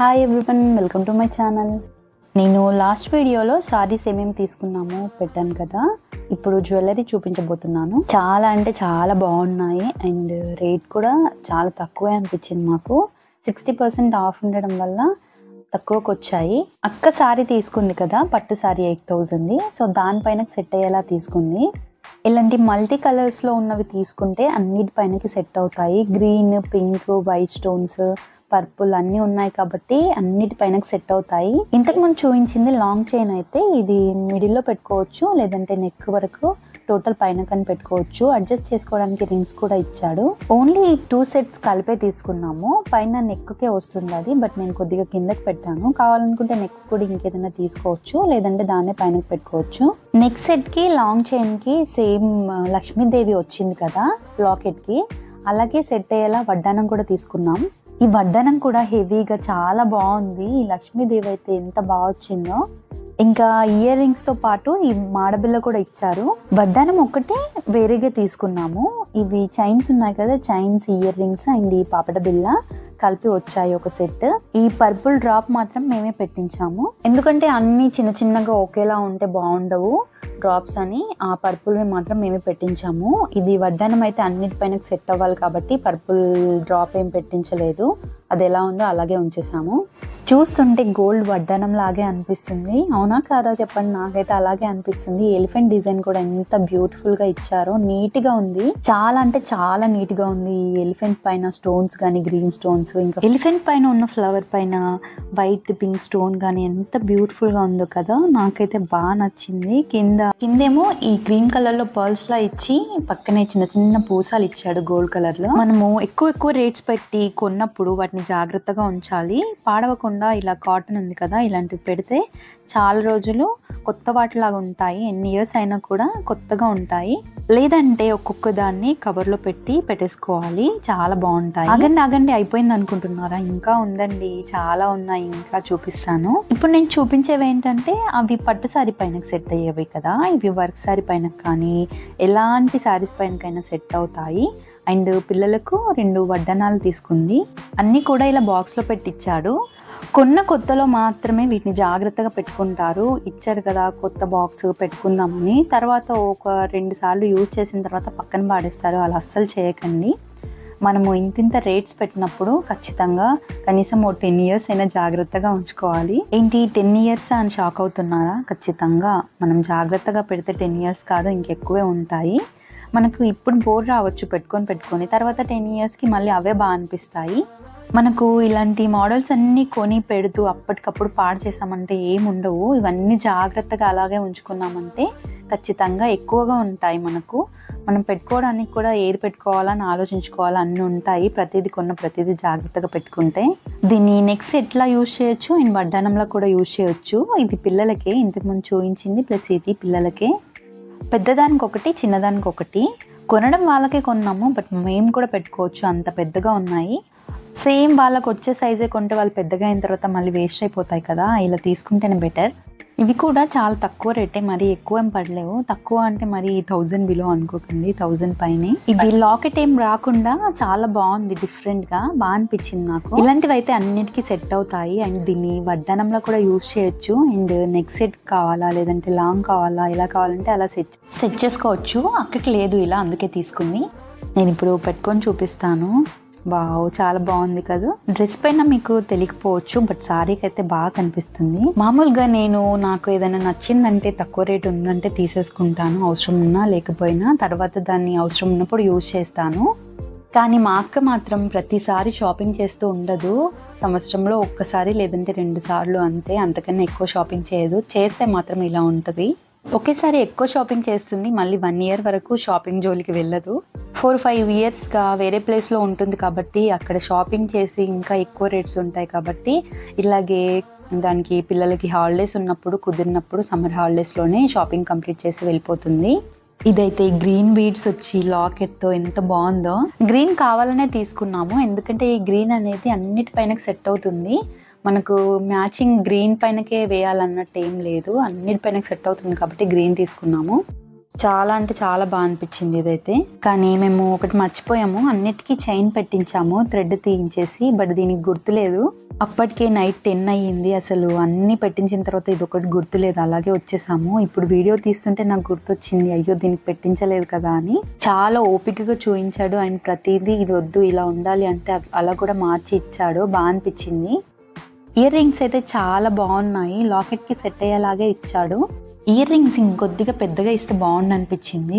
Hi everyone, welcome to my channel. నేను last వీడియోలో సారీస్ ఏమేమి తీసుకున్నామో పెట్టాను కదా. ఇప్పుడు జ్యువెలరీ చూపించబోతున్నాను. చాలా అంటే చాలా బాగున్నాయి అండ్ రేట్ కూడా చాలా తక్కువే అనిపించింది మాకు. 60% ఆఫ్ ఉండడం వల్ల తక్కువకు వచ్చాయి. అక్క సారీ తీసుకుంది కదా, పట్టు సారీ 8000. సో దానిపైన సెట్ అయ్యేలా తీసుకుంది. ఇలాంటి మల్టీ కలర్స్లో ఉన్నవి తీసుకుంటే అన్నిటిపైనకి సెట్ అవుతాయి. Green, pink, white stones, purple అన్నీ ఉన్నాయి కాబట్టి అన్నిటిపైనకి సెట్ అవుతాయి. ఇంతకు ముందు చూపించింది లాంగ్ చైన్ అయితే ఇది మిడిల్లో పెట్టుకోవచ్చు, లేదంటే నెక్ వరకు టోటల్ పైన కని పెట్టుకోవచ్చు. అడ్జస్ట్ చేసుకోవడానికి రింగ్స్ కూడా ఇచ్చాడు. ఓన్లీ 2 సెట్స్ కలిపే తీసుకున్నాము. పైన నెక్కే వస్తుంది అది, బట్ నేను కొద్దిగా కిందకి పెట్టాను. కావాలనుకుంటే నెక్ కూడా ఇంకేదైనా తీసుకోవచ్చు, లేదంటే దాన్నే పైనకి పెట్టుకోవచ్చు. నెక్ సెట్కి లాంగ్ చైన్కి సేమ్ లక్ష్మీదేవి వచ్చింది కదా లాకెట్కి, అలాగే సెట్ అయ్యేలా వడ్డానం కూడా తీసుకున్నాం. ఈ వడ్డానం కూడా హెవీగా చాలా బాగుంది. ఈ లక్ష్మీదేవి అయితే ఎంత బాగా వచ్చిందో. ఇంకా ఇయర్ రింగ్స్తో పాటు ఈ మాడబిల్ల కూడా ఇచ్చారు. వడ్డానం ఒకటే వేరేగా తీసుకున్నాము. ఇవి చైన్స్ ఉన్నాయి కదా, చైన్స్, ఇయర్ రింగ్స్ అండ్ ఈ పాపడ బిల్ల కలిపి వచ్చాయి ఒక సెట్. ఈ పర్పుల్ డ్రాప్ మాత్రం మేమే పెట్టించాము, ఎందుకంటే అన్ని చిన్న చిన్నగా ఒకేలా ఉంటే బాగుండవు డ్రాప్స్ అని. ఆ పర్పుల్ మాత్రం మేమే పెట్టించాము. ఇది వడ్డానం అయితే అన్నిటిపైన సెట్ అవ్వాలి కాబట్టి పర్పుల్ డ్రాప్ ఏం పెట్టించలేదు. అది ఎలా ఉందో అలాగే ఉంచేసాము. చూస్తుంటే గోల్డ్ వడ్డానం లాగే అనిపిస్తుంది, అవునా కాదా చెప్పండి? నాకైతే అలాగే అనిపిస్తుంది. ఎలిఫెంట్ డిజైన్ కూడా ఎంత బ్యూటిఫుల్ గా ఇచ్చారో, నీట్ గా ఉంది. చాలా అంటే చాలా నీట్ గా ఉంది. ఈ ఎలిఫెంట్ పైన స్టోన్స్ కానీ, గ్రీన్ స్టోన్స్, ఇంకా ఎలిఫెంట్ పైన ఉన్న ఫ్లవర్ పైన వైట్ పింక్ స్టోన్ కానీ ఎంత బ్యూటిఫుల్ గా ఉందో కదా. నాకైతే బాగా నచ్చింది. కిందేమో ఈ క్రీమ్ కలర్ లో పర్ల్స్ లా ఇచ్చి పక్కనే చిన్న చిన్న పూసాలు ఇచ్చాడు గోల్డ్ కలర్ లో. మనము ఎక్కువ రేట్స్ పెట్టి కొన్నప్పుడు వాటిని జాగ్రత్తగా ఉంచాలి. పాడవకుండా ఇలా కాటన్ ఉంది కదా, ఇలాంటివి పెడితే చాలా రోజులు కొత్త వాటిలాగా ఉంటాయి. ఎన్ని ఇయర్స్ అయినా కూడా కొత్తగా ఉంటాయి. లేదంటే ఒక్కొక్క దాన్ని కవర్లో పెట్టేసుకోవాలి, చాలా బాగుంటాయి. ఆగండి అయిపోయింది అనుకుంటున్నారా? ఇంకా ఉందండి, చాలా ఉన్నాయి, ఇంకా చూపిస్తాను. ఇప్పుడు నేను చూపించేవి ఏంటంటే అవి పట్టు సారీ పైన సెట్ అయ్యేవి కదా. ఇవి వర్క్ సారీ పైన కానీ ఎలాంటి సారీస్ పైనకైనా సెట్ అవుతాయి. అండ్ పిల్లలకు 2 వడ్డానాలు తీసుకుంది. అన్నీ కూడా ఇలా బాక్స్లో పెట్టించాడు. కొత్తలో మాత్రమే వీటిని జాగ్రత్తగా పెట్టుకుంటారు. ఇచ్చారు కదా కొత్త బాక్స్ పెట్టుకుందామని, తర్వాత ఒక 2 సార్లు యూజ్ చేసిన తర్వాత పక్కన పాడేస్తారు. అలా అస్సలు చేయకండి. మనము ఇంత రేట్స్ పెట్టినప్పుడు ఖచ్చితంగా కనీసం 10 ఇయర్స్ అయినా జాగ్రత్తగా ఉంచుకోవాలి. ఏంటి 10 ఇయర్స్ అని షాక్ అవుతున్నారా? ఖచ్చితంగా మనం జాగ్రత్తగా పెడితే 10 ఇయర్స్ కాదు, ఇంకెక్కువే ఉంటాయి. మనకు ఇప్పుడు బోర్ రావచ్చు పెట్టుకొని తర్వాత 10 ఇయర్స్కి మళ్ళీ అవే బాగా అనిపిస్తాయి. మనకు ఇలాంటి మోడల్స్ అన్నీ కొని పెడుతూ అప్పటికప్పుడు పాడు చేసామంటే ఏముండవు. ఇవన్నీ జాగ్రత్తగా అలాగే ఉంచుకున్నామంటే ఖచ్చితంగా ఎక్కువగా ఉంటాయి. మనం పెట్టుకోవడానికి కూడా ఏది పెట్టుకోవాలని ఆలోచించుకోవాలి, అన్నీ ఉంటాయి. ప్రతిదీ జాగ్రత్తగా పెట్టుకుంటే. దీన్ని నెక్స్ట్ ఎట్లా యూజ్ చేయొచ్చు, అండ్ వడ్డానంలో కూడా యూజ్ చేయొచ్చు. ఇది పిల్లలకే, ఇంతకుముందు చూపించింది ప్లస్ ఇది పిల్లలకే. పెద్దదానికి ఒకటి, చిన్నదానికి ఒకటి. కొనడం వాళ్ళకే కొన్నాము, బట్ మేము కూడా పెట్టుకోవచ్చు, అంత పెద్దగా ఉన్నాయి. సేమ్ వాళ్ళకు వచ్చే సైజే కొంటే వాళ్ళు పెద్దగా అయిన తర్వాత మళ్ళీ వేస్ట్ అయిపోతాయి కదా, ఇలా తీసుకుంటేనే బెటర్. ఇవి కూడా చాలా తక్కువ రేటే, మరీ ఎక్కువ ఏం పడలేవు. తక్కువ అంటే మరి 1000 బిలో అనుకోకండి, 1000 పైనే. ఇది లాకెట్ ఏం రాకుండా చాలా బాగుంది, డిఫరెంట్గా బాగా అనిపించింది నాకు. ఇలాంటివి అయితే అన్నిటికీ సెట్ అవుతాయి. అండ్ దీన్ని వడ్డానంలో కూడా యూజ్ చేయొచ్చు. అండ్ నెక్ సెట్ కావాలా, లేదంటే లాంగ్ కావాలా, ఎలా కావాలంటే అలా సెట్ చేసుకోవచ్చు. అక్కడికి లేదు ఇలా, అందుకే తీసుకుంది. నేను ఇప్పుడు పెట్టుకొని చూపిస్తాను. వావ్, చాలా బాగుంది కదా. డ్రెస్ పైన మీకు తెలియకపోవచ్చు, బట్ సారీకి అయితే బాగా కనిపిస్తుంది. మామూలుగా నాకు ఏదైనా నచ్చిందంటే, తక్కువ రేట్ ఉందంటే తీసేసుకుంటాను, అవసరం ఉన్నా లేకపోయినా. తర్వాత దాన్ని అవసరం ఉన్నప్పుడు యూజ్ చేస్తాను. కానీ మా అక్క మాత్రం ప్రతిసారి షాపింగ్ చేస్తూ ఉండదు. సంవత్సరంలో ఒక్కసారి లేదంటే 2 సార్లు అంతే, అంతకన్నా ఎక్కువ షాపింగ్ చేయదు. చేస్తే మాత్రం ఇలా ఉంటుంది. ఒకేసారి ఎక్కువ షాపింగ్ చేస్తుంది, మళ్ళీ 1 ఇయర్ వరకు షాపింగ్ జోలికి వెళ్ళదు. 4-5 ఇయర్స్గా వేరే ప్లేస్లో ఉంటుంది కాబట్టి అక్కడ షాపింగ్ చేసి ఇంకా ఎక్కువ రేట్స్ ఉంటాయి కాబట్టి ఇలాగే దానికి పిల్లలకి హాలిడేస్ ఉన్నప్పుడు, కుదిరినప్పుడు సమ్మర్ హాలిడేస్లోనే షాపింగ్ కంప్లీట్ చేసి వెళ్ళిపోతుంది. ఇదైతే గ్రీన్ బీడ్స్ వచ్చి లాకెట్తో ఎంత బాగుందో. గ్రీన్ కావాలనే తీసుకున్నాము, ఎందుకంటే ఈ గ్రీన్ అనేది అన్నిటిపైన సెట్ అవుతుంది. మనకు మ్యాచింగ్ గ్రీన్ పైనకే వేయాలన్నట్టు ఏం లేదు, అన్నిటిపైన సెట్ అవుతుంది కాబట్టి గ్రీన్ తీసుకున్నాము. చాలా అంటే చాలా బాగా అనిపించింది ఇదైతే. కానీ మేము ఒకటి మర్చిపోయాము, అన్నిటికీ చైన్ పెట్టించాము థ్రెడ్ తీయించేసి, బట్ దీనికి గుర్తులేదు. అప్పటికే నైట్ 10 అయ్యింది. అసలు అన్ని పెట్టించిన తర్వాత ఇది ఒకటి గుర్తులేదు, అలాగే వచ్చేసాము. ఇప్పుడు వీడియో తీస్తుంటే నాకు గుర్తొచ్చింది, అయ్యో దీనికి పెట్టించలేదు కదా అని. చాలా ఓపికగా చూపించాడు అండ్ ప్రతిదీ ఇది వద్దు ఇలా ఉండాలి అంటే అలా కూడా మార్చి ఇచ్చాడు, బాగా అనిపించింది. ఇయర్ రింగ్స్ అయితే చాలా బాగున్నాయి, లాకెట్కి సెట్ అయ్యేలాగే ఇచ్చాడు. ఇయర్ రింగ్స్ ఇంకొద్దిగా పెద్దగా ఇస్తే బాగుండు అనిపించింది.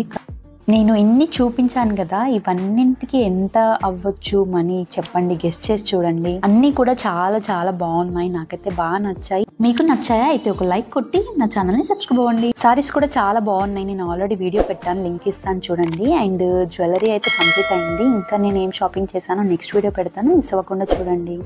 నేను ఇన్ని చూపించాను కదా, ఇవన్నింటికి ఎంత అవ్వచ్చు మనీ చెప్పండి, గెస్ట్ చేసి చూడండి. అన్నీ కూడా చాలా చాలా బాగున్నాయి, నాకైతే బాగా నచ్చాయి. మీకు నచ్చాయా అయితే ఒక లైక్ కొట్టి నా ఛానల్ని సబ్స్క్రైబ్ అవ్వండి. సారీస్ కూడా చాలా బాగున్నాయి, నేను ఆల్రెడీ వీడియో పెట్టాను, లింక్ ఇస్తాను చూడండి. అండ్ జ్యువెలరీ అయితే కంప్లీట్ అయింది. ఇంకా నేను ఏం షాపింగ్ చేశానో నెక్స్ట్ వీడియో పెడతాను, మిస్ అవ్వకుండా చూడండి.